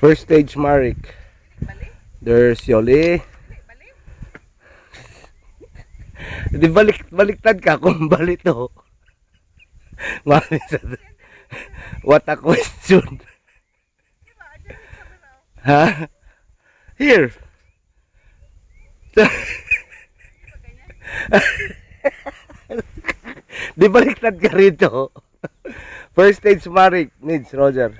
First stage Marik. There's Yoli. Di baliktad ka kung balito. What a question. Ha? Here. Di baliktad ka rito. First stage Marik needs Roger.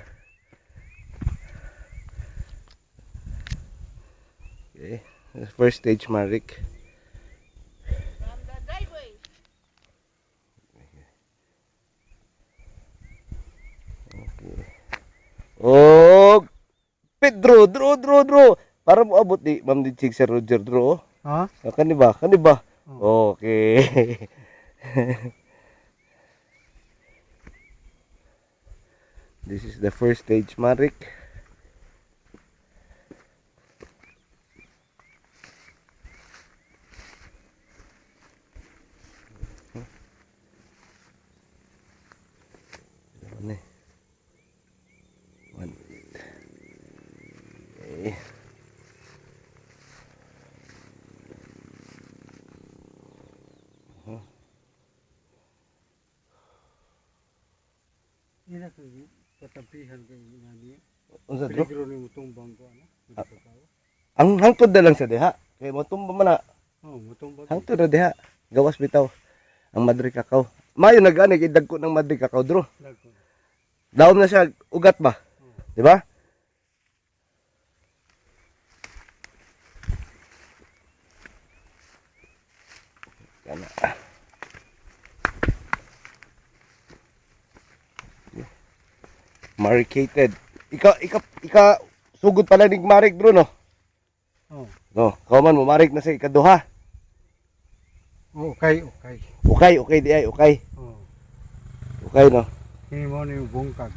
Okay. First stage Marik. From the driveway. Oh, Pedro, draw. Para mo abot di Ma'am di Chig sa Roger draw. Ha? Kani ba? Okay. This is the first stage Marik. Ano eh? Okay. Ina ko patapihan kay ngani. Unsa dro? Peligro ni mo tumbang ko ano. Ang hangtod na lang sa diha. Kay mo tumba man na. Oh, mutumbang. Hangtod na diha. Gawas bitaw. Ang Madre Cacao. Mayo nag-ani kay dagko ng Madre Cacao dro. Daom na siya ugat ba? Di ba? Kana. Maricated. Ika sugod pala ni Marik bro no. Oh. No, kauman mo Marik na sa ikaduha. Okay. Okay di ay, okay. Oh. Okay no. Kini mo ni bungkag.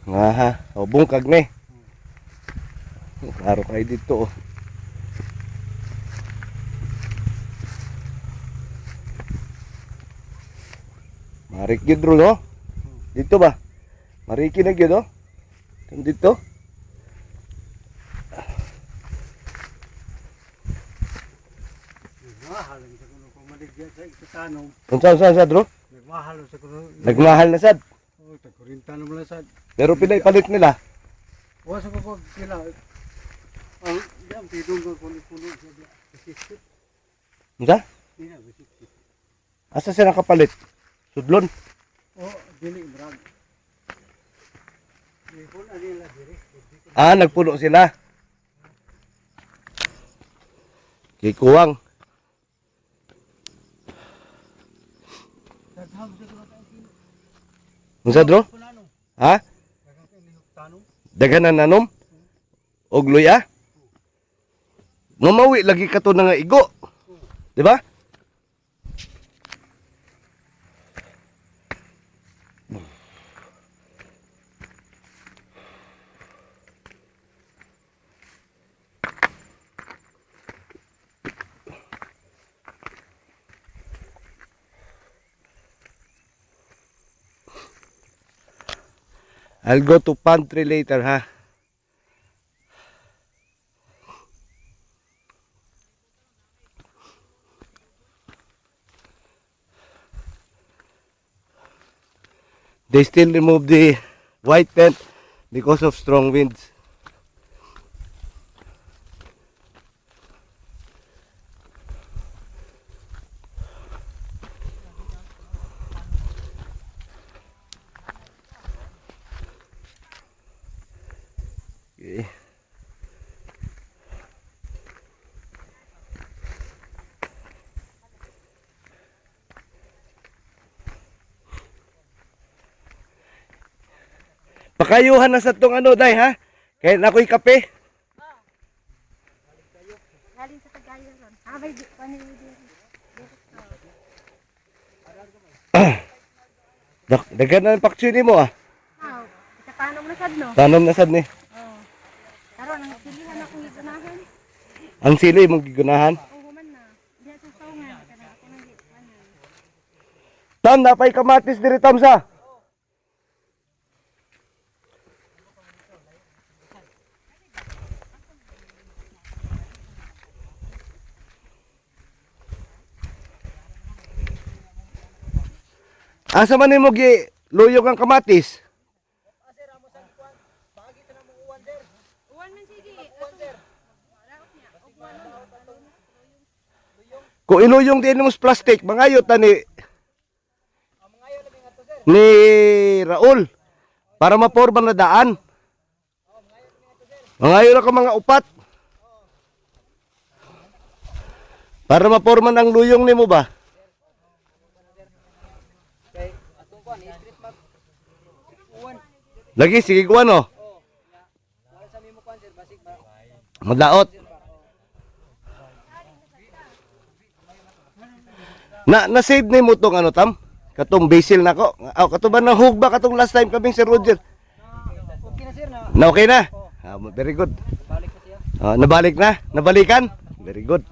Nga ha. O bungkag ni. Klaro kay dito oh. Marik gyud bro no. Dito ba? Mariki na gyud oh. Dito. Nagmahal sa kuno ko maligya sa tanom. Unsa bro? Nagmahal sa kuno. Nagmahal na sad. Oh, tagurinta naman lang sad. Pero pinay palit nila. Wa sa ko kila. Ang jam tidong ko kuno sa dia. Bisikit. Unsa? Ina bisikit. Asa sila nakapalit? Sudlon. Oh, dili brag. Ipon ani la diri. Ah, nagpuno sila. Kay kuwang. Dagham sa kuno ta kilo. Unsa bro? Ha? Dagham kay nihok tanom. Daghanan nanom? Og luya? Mamawi lagi ka to na nga igo. Di ba? I'll go to pantry later ha. They still remove the white tent because of strong winds. Okay. Pakayuhan na sa tong ano day ha. Kaya na ako'y kape. Galing sa Tagayan ron. May panili. Dagan na ang paksyon mo ah. Oh, sa panom na sad no. Tanom na sad ni. Oh. Karon ang silihan akong gigunahan. Ang sili mong gigunahan. Kung human na. Diya sa saungan kana ako nang gikunan. Tam napay kamatis diri tam sa. Asa man nimo gi luyog ang kamatis? Uwan man sige. Raot niya. Uwan man. Kung iluyong din mo sa plastic, mangayo ta ni Raul para maporma na daan. Mangayo na ka mga upat. Para maporma ng luyong nimo ba? Lagi sige kuan oh. Maglaot. Na-save ni mo tong ano tam? Katong basil nako. Aw katuban na hugba katong last time kaming si Roger. Okay na sir na. Na okay na? Very good. Balik ko siya. Nabalik na? Nabalikan? Very good.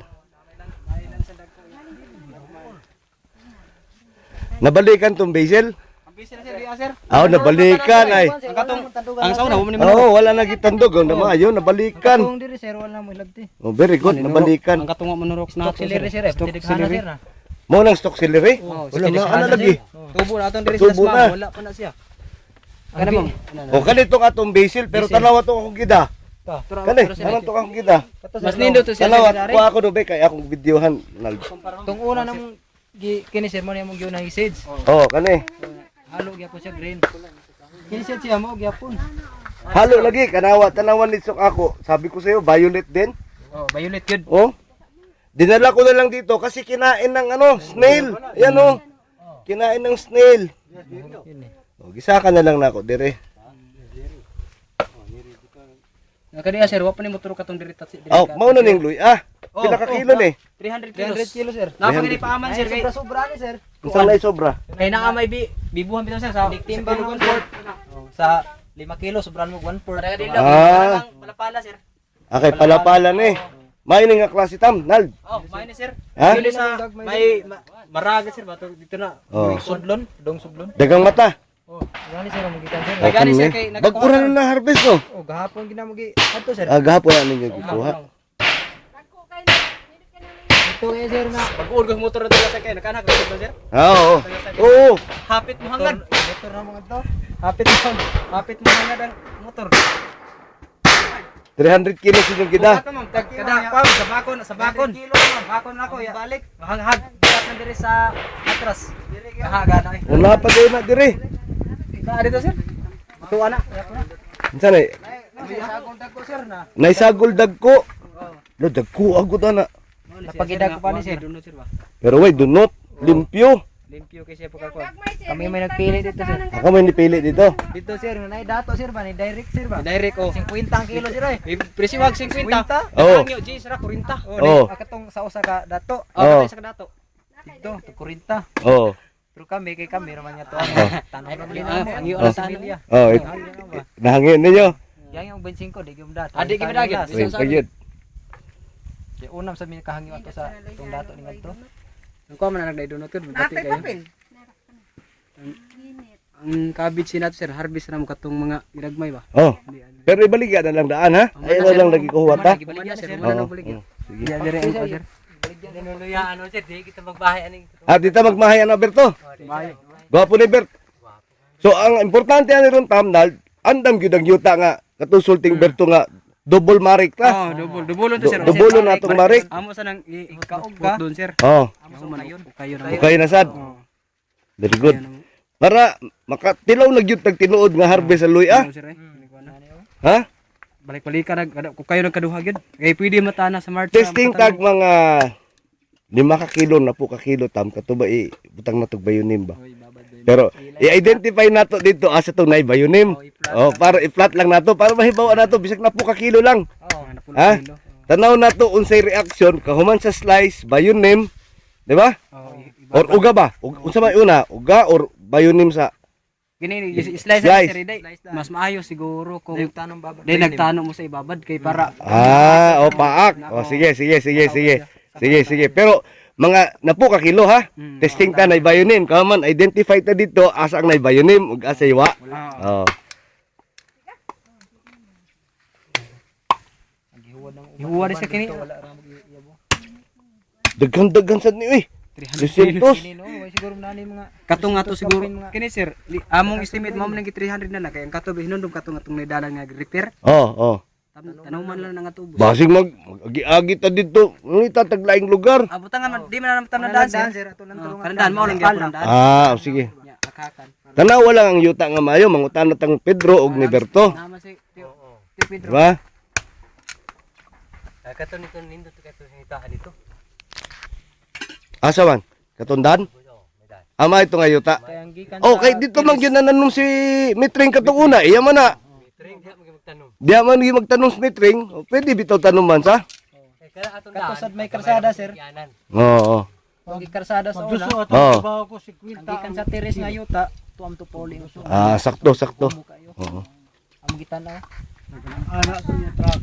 Nabalikan tong basil? Ang busy na sir, di sir. Nabalikan ay. Ang katong ang sauna mo ni Oo, wala na gitandog. Ayaw, nabalikan. Katong diri sir wala mo ilagti. Oh, very good, nabalikan. Ang katong mo nurok na auxiliary sir. Stock auxiliary na. Mo nang stock celery? Wala na, ano lagi? Tubo na atong diri Tubo sa na. wala pa na siya. Kana mo. O, kanito ka itong basil, pero tanawa to akong gida. Kani, naman to akong gida. Mas nindo to siya. Tanawa, kuha ako dobe, kaya akong videohan. Tung una namong kini sir mo niyang gyud na seeds. Oo, kani. Halo gyapon siya green. Kini seeds siya mo gyapon. Halo lagi, kanawa, tanawan nitsok ako. Sabi ko sa'yo, violet din. Oh, violet good. Oh, dinala ko na lang dito kasi kinain ng ano, snail. Ayan oh, kinain ng snail. O, gisa ka na lang na ako, dire. Nakadiya sir, wa pa ni motor katong diri tat. Oh, mauna ning luy. Pila ka kilo ni? 300 kilos sir. Napagani paaman sir kay sobra ni sir. Isang na sobra. Kay naa may bibuhan bitaw sir sa timbang 1/4. Sa 5 kilo sobra mo 1/4. Palapala sir. Okay, pala-pala ni. May nga klase tam, Nald. Oh, may ni sir. Ha? Dili sa may maraga sir ba dito na. Oh. Sudlon, dong sudlon. Dagang mata. Oh, gani sir mo gikan sir. Okay, Gani sir ni. kay Bag-ura na na harvest no. Oh, gahapon ginamugi adto sir. Gahapon yan ninyo gikuha. Dagko kay na. Dili ka na. Ito eh sir na. Pag-uur kang motor na dito sa kay nakanak dito sir. Oo. Oo. Hapit mo hangad. Motor na mga to. Hapit mo hangad ang motor. 300 kilos yung gida. Kada pam sa bakon. Bakon ako ya. Balik. Hanghag bitas na diri sa atras. Kahaga na. Wala pa kayo na dire. Ka dito sir. Tuwa na. Insa na? Sagol dagko sir na. Naisagol dagko. Lo dagko agud ana. Napagidag ko pa ni sir. Pero way dunot, limpyo. Limpyo kay siya pagkakuan. Kami may nagpili dito sir. Ako may nipili dito. Dito sir, nay dato sir ba ni direct sir ba? Direct oh. 50 ang kilo sir eh. Presyo wag 50. Oo. Ang G sir 40. Oo. Akatong sa usa ka dato. Oo. Sa dato. Dito, 40. Oo. Pero kami kay kami raman niya to. Tanay pa bilin mo. Ang iyo Oh. sa Emilia. Oh, nahangin ninyo. Yang yung bensin ko di gyud dato. Adi gyud dagit. Wait, pagid. Di unam sa mi kahangyo ato sa tong dato ni ngadto. Ang ko man nagdaydunot ko dati kayo. Ang cabbage nato sir, harvest na mo katong mga iragmay ba? Oh. Pero ibaligya na lang daan ha. Ayaw na lang lagi kuha ta. Baligya sir, Oo. wala nang baligya. Sige. Dire ang ko sir. Dinuluya ano sir, di kita magbahay aning. Dito magmahay ang Berto. Gwapo ni Bert. So ang importante ani ron tamnal, andam gyud ang yuta nga katusulting Berto nga double marik ta. Double to sir. Double na tong marik. Amo sa nang ikaog ka doon sir. Oh. Amo man kayo na. Okay na sad. Very good. Para makatilaw na gyud tagtinuod nga harvest sa luy Ha? Balik-balikan nag kayo nagkaduha gyud. Kay pwede matana sa March. Testing tag mga 5 ka kilo na po ka kilo tam katuba butang na tog bayunim ba. Pero i-identify nato dito asa to nay bayunim. Oh, para i-flat lang nato para mahibaw nato bisag na po ka kilo lang. Ha? Tanaw nato unsay reaction kahuman sa slice bayunim, di ba? Or uga ba? Unsa may una? Uga or bayunim sa Gini slice sir day. Mas maayo siguro kung nagtanong babad. Day nagtanong mo sa ibabad kay para paak. Oh, sige. Sige. Pero mga napo ka kilo ha. Testing ta na bayunim. Kaman identify ta dito asa ang bayunim ug asa iwa. Oh. Ihuwa di sa kini. Daghan sad ni 300. siguro na mga Katong ato siguro mga kini sir, among estimate mo man 300 na lang kay ang kato hinundom katong atong nidalan nga repair. Oh. Tanuman lang nga tubos. Basig mag-agi ta dito. Ngunit taglaing lugar. Abutan nga di man naman na daan sir. ato lang tulungan. Kanandaan mo lang gyapon daan. Sige. Ya, akakan. Tanawa lang ang yuta nga maayo, mangutan na tang Pedro og ni Berto. Nama si Pedro. Diba? Kato nito nindot kato sinitahan dito. Asa man? Katundan? Ama ito nga yuta. Kaya ang gikan Okay, dito man ginananong si Mitring katong una. Iya man na. Mitring diha magtanong. Diya man gi magtanong si Mitring. Pwede bitaw tanong man sa? Kato sad may karsada sir. Oo. Ang karsada sa una. Oo. Ang gikan sa teres nga yuta, tuam to poli. Sakto. Oo. Oo. Ang gitan na. Anak sa truck.